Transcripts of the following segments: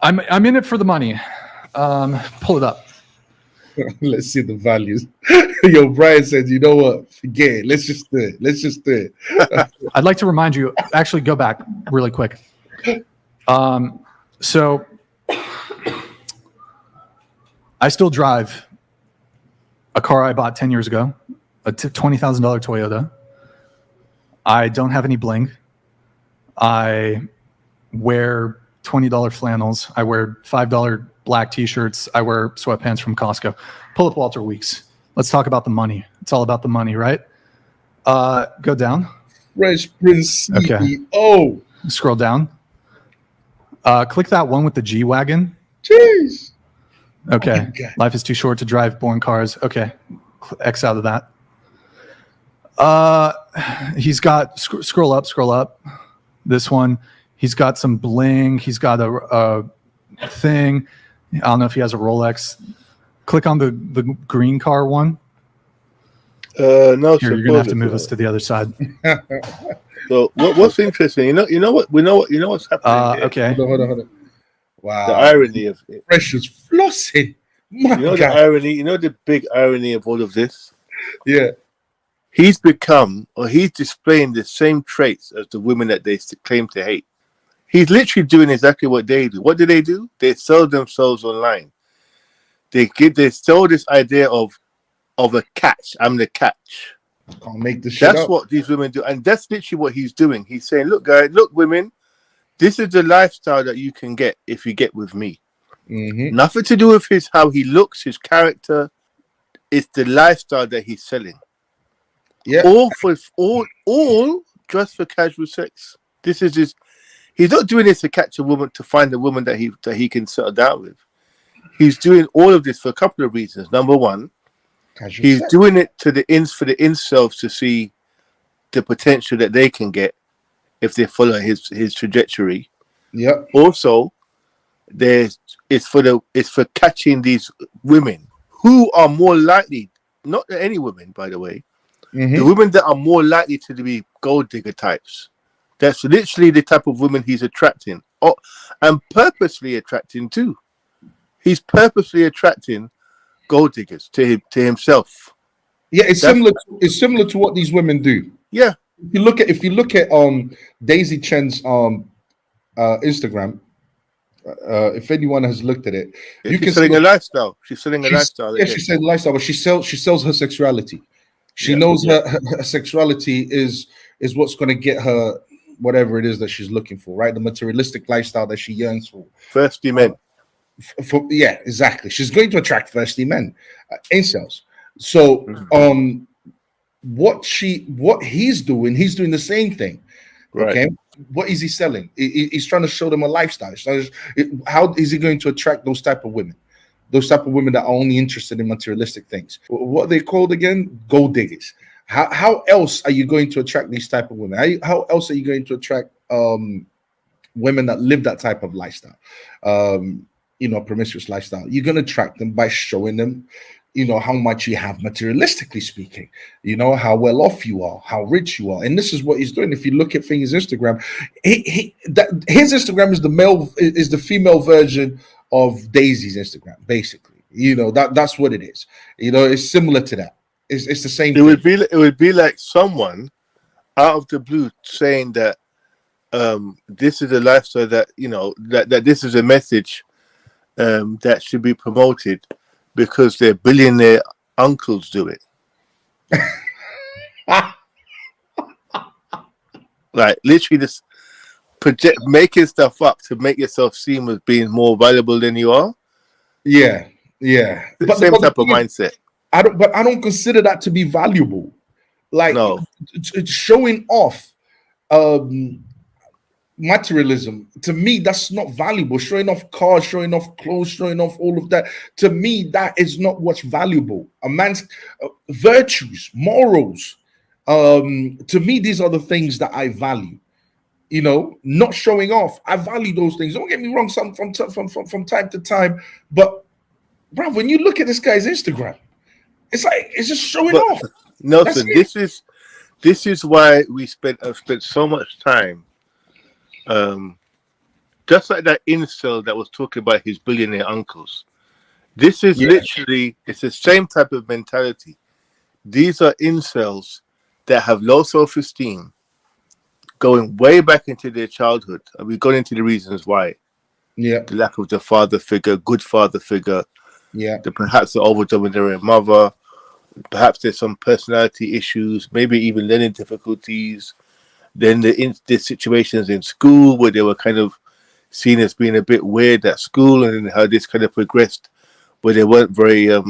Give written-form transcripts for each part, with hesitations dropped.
I'm in it for the money. Pull it up. Let's see the values. Yo, Brian said, you know what? Forget it. Let's just do it. I'd like to remind you, actually go back really quick. So I still drive a car I bought 10 years ago, a $20,000 Toyota. I don't have any bling. I wear $20 flannels. I wear $5 black t-shirts. I wear sweatpants from Costco. Pull up Walter Weeks. Let's talk about the money. It's all about the money, right? Go down. Fresh Prince CEO. Okay. Scroll down. Click that one with the G-Wagon. Jeez. Okay. Oh, life is too short to drive boring cars. Okay. X out of that. He's got, scroll up. This one, he's got some bling. He's got a thing. I don't know if he has a Rolex. Click on the green car one. No, here, you're gonna have to move us to the other side. So what's interesting? You know what's happening here? Okay. Hold on. Wow. The irony of it. Fresh is flossing. The irony. You know the big irony of all of this. Yeah. He's displaying the same traits as the women that they claim to hate. He's literally doing exactly what they do. What do? They sell themselves online. They sell this idea of a catch. I'm the catch. Can't make the shit That's up. what these women do, and that's literally what he's doing. He's saying, "Look, guys, look, women, this is the lifestyle that you can get if you get with me. Mm-hmm. Nothing to do with how he looks, his character. It's the lifestyle that he's selling. Yeah, all just for casual sex. This is his. He's not doing this to catch a woman, to find a woman that he can settle down with. He's doing all of this for a couple of reasons. Number one, he's doing it for the incels to see the potential that they can get if they follow his trajectory. Yeah. Also, it's for catching these women who are more likely, not any women, by the way, the women that are more likely to be gold digger types. That's literally the type of women he's attracting, and purposely attracting too. He's purposely attracting gold diggers to himself. Yeah, it's similar to what these women do. Yeah. If you look at Daisy Chen's Instagram, if anyone has looked at it, she's selling a lifestyle. She's selling a lifestyle. Yeah, she's selling a lifestyle, but she sells her sexuality. She knows her sexuality is what's going to get her whatever it is that she's looking for, right? The materialistic lifestyle that she yearns for. Thirsty men. Yeah, exactly. She's going to attract thirsty men, incels. So, what he's doing the same thing. Right. Okay. What is he selling? He's trying to show them a lifestyle. How is he going to attract those type of women? Those type of women that are only interested in materialistic things. What are they called again? Gold diggers. How else are you going to attract these type of women? How else are you going to attract women that live that type of lifestyle? Promiscuous lifestyle. You're going to attract them by showing them, how much you have materialistically speaking, how well off you are, how rich you are. And this is what he's doing. If you look at his Instagram, his Instagram is the female version of Daisy's Instagram, basically. That's what it is. It's similar to that. It's the same thing. It would be like someone out of the blue saying that this is a lifestyle that that this is a message that should be promoted because their billionaire uncles do it. Like literally just making stuff up to make yourself seem as being more valuable than you are. Yeah. But same type of mindset. I don't consider that to be valuable. Like, no. It's showing off materialism, to me, that's not valuable. Showing off cars, showing off clothes, showing off all of that, to me, that is not what's valuable. A man's virtues, morals, to me, these are the things that I value. Not showing off. I value those things. Don't get me wrong, some from time to time, but bro, when you look at this guy's Instagram, it's like it's just showing off. Nelson, this is why I've spent so much time just like that incel that was talking about his billionaire uncles. This is Yeah. literally, it's the same type of mentality. These are incels that have low self-esteem, going way back into their childhood. And we've gone into the reasons why. Yeah. The lack of the father figure, good father figure, Yeah. perhaps the over-dominant mother, perhaps there's some personality issues, maybe even learning difficulties. Then the situations in school where they were kind of seen as being a bit weird at school, and how this kind of progressed, where they weren't very, they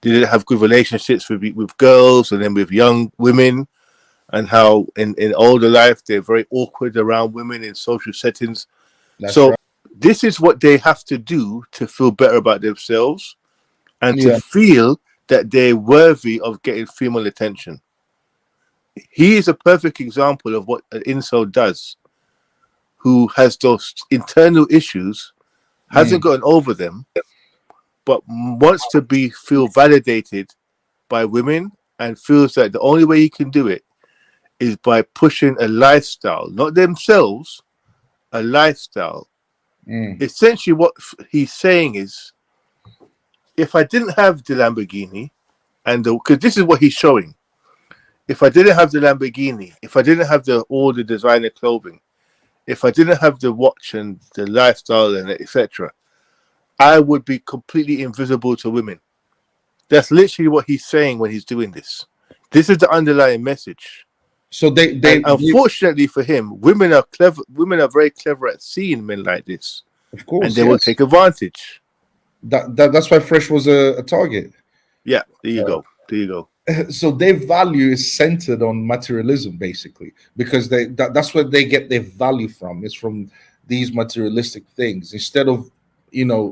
didn't have good relationships with girls and then with young women, and how in older life they're very awkward around women in social settings. That's So right. this is what they have to do to feel better about themselves and to Yeah. feel that they're worthy of getting female attention. He is a perfect example of what an incel does, who has those internal issues, hasn't gotten over them, but wants to feel validated by women, and feels that the only way he can do it is by pushing a lifestyle, not themselves, a lifestyle. Essentially, what he's saying is, if I didn't have the Lamborghini, because this is what he's showing, if I didn't have the Lamborghini, if I didn't have all the designer clothing, if I didn't have the watch and the lifestyle and etc., I would be completely invisible to women. That's literally what he's saying when he's doing this. This is the underlying message. So And unfortunately for him, women are clever. Women are very clever at seeing men like this, of course, and they will take advantage. That's why Fresh was a target. Yeah, there you go. There you go. So their value is centered on materialism, basically, because that's where they get their value from. It's from these materialistic things, instead of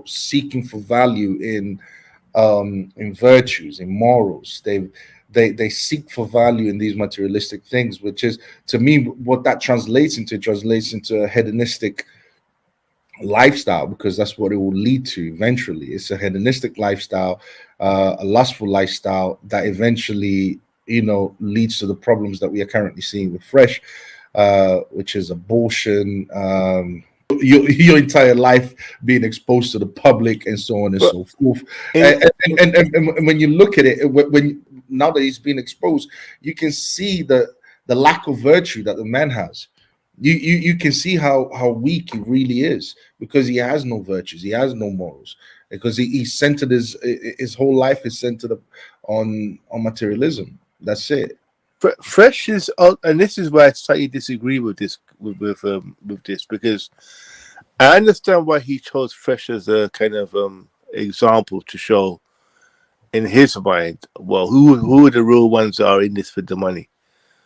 seeking for value in virtues, in morals. They seek for value in these materialistic things, which is, to me, what that translates into a hedonistic lifestyle, because that's what it will lead to eventually. It's a hedonistic lifestyle, a lustful lifestyle that eventually leads to the problems that we are currently seeing with Fresh, which is abortion, your entire life being exposed to the public, and so on and so forth. And when you look at it, when now that he's been exposed, you can see the lack of virtue that the man has. You can see how weak he really is, because he has no virtues, he has no morals, because he centered his whole life is centered on materialism. That's it. Fresh is, and this is why I slightly disagree with this with this, because I understand why he chose Fresh as a kind of example to show, in his mind, well, who are the real ones that are in this for the money.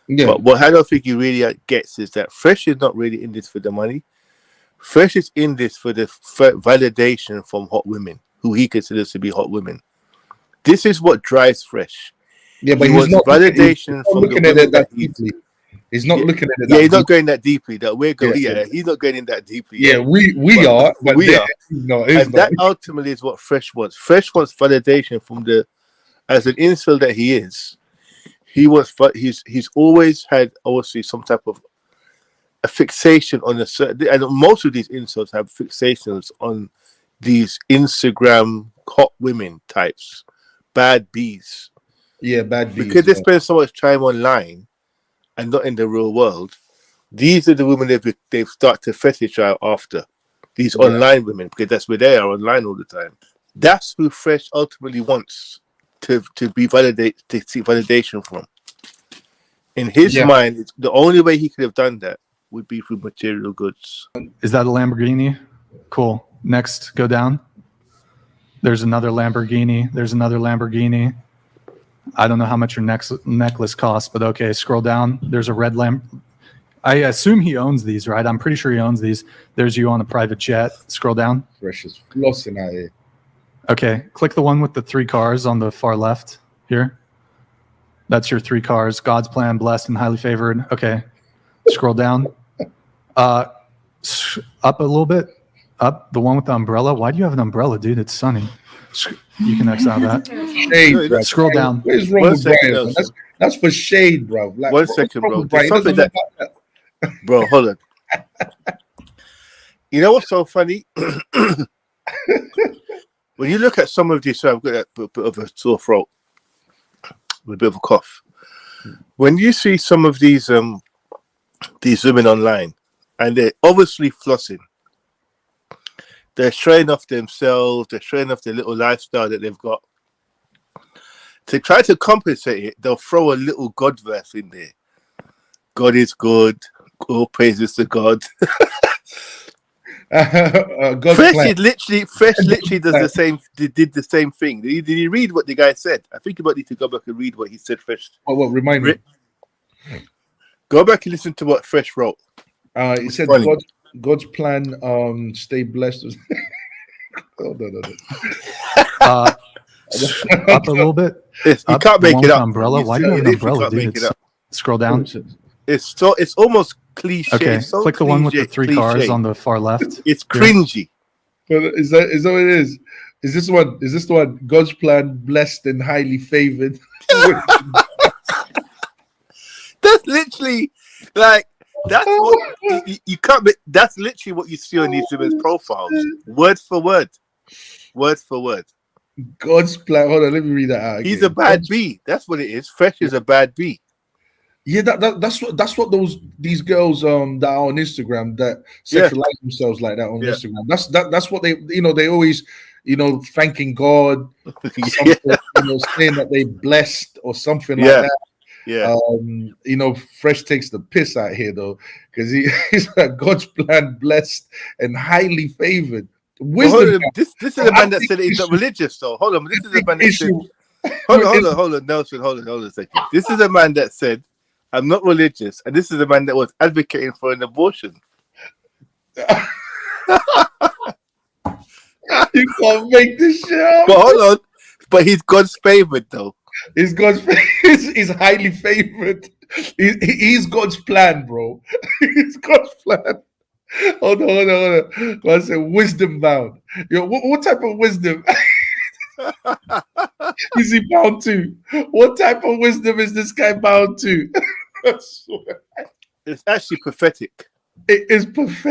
Yeah. But what I don't think he really gets is that Fresh is not really in this for the money. Fresh is in this for the validation from hot women, who he considers to be hot women. This is what drives Fresh. Yeah, but he he's not validation he's not from looking the at women it that deeply. He's not looking at it. Yeah, he's not going that deeply. That we're going. Yeah, he's not going in that deeply. Yeah, we are. But we are. No, and that ultimately is what Fresh wants. Fresh wants validation from as an incel that he is. He wants. He's always had, obviously, some type of a fixation on a certain. And most of these incels have fixations on these Instagram hot women types, bad bees. Yeah, bad bees. Because they spend so much time online and not in the real world. These are the women they've started to fetishize after. These online women, because that's where they are, online all the time. That's who Fresh ultimately wants to be validated, to seek validation from. In his mind, the only way he could have done that would be through material goods. Is that a Lamborghini? Cool. Next, go down. There's another Lamborghini. There's another Lamborghini. I don't know how much your necklace costs, but okay, scroll down. There's a red lamp. I assume he owns these, right? I'm pretty sure he owns these. There's you on a private jet. Scroll down. Fresh is flossing out here. Okay, click the one with the 3 cars on the far left here. That's your 3 cars. God's plan, blessed and highly favored. Okay, scroll down. Up a little bit. Up, the one with the umbrella. Why do you have an umbrella, dude? It's sunny. You can X out that. Shade, scroll down. What is wrong with Brian? That's for shade, bro. Like, 1 second, bro. Bro, hold on. You know what's so funny? When you look at some of these, so I've got a bit of a sore throat, with a bit of a cough. When you see some of these women online, and they're obviously flossing, they're showing off themselves, they're showing off their little lifestyle that they've got. To try to compensate it, they'll throw a little God verse in there. God is good. All praises to God. God's plan. Fresh literally does the same. Did the same thing. Did you read what the guy said? I think you might need to go back and read what he said. Fresh. What? Remind me. Go back and listen to what Fresh wrote. He said God's plan. Stay blessed. Oh, no. Up a little bit. You can't make it up. Umbrella. Why do you have an umbrella, dude? Scroll down. It's almost cliche. Okay, so click the one with the three cars on the far left. It's cringy. But is that what it is? Is this one? Is this the one? God's plan, blessed and highly favored. That's literally like that's what you can't. That's literally what you see on these women's profiles, word for word. God's plan. Hold on, let me read that out. He's a bad bee. That's what it is. Fresh is a bad bee. Yeah, that's what these girls that are on Instagram that sexualize themselves like that on Instagram. That's what they always thanking God, saying that they blessed or something like that. Yeah. Fresh takes the piss out here though, because he's like God's plan, blessed and highly favored. Wisdom. This is a man that said he's not religious though. Hold on, this is a man that said. Hold on, Nelson. Hold on a second. This is a man that said, I'm not religious, and this is a man that was advocating for an abortion. You can't make this shit up. But hold on. But he's God's favored though. He's he's highly favored. He's God's plan, bro. He's God's plan. Hold on. I said wisdom bound. What type of wisdom is he bound to? What type of wisdom is this guy bound to? I swear. It's actually pathetic. It is pathetic.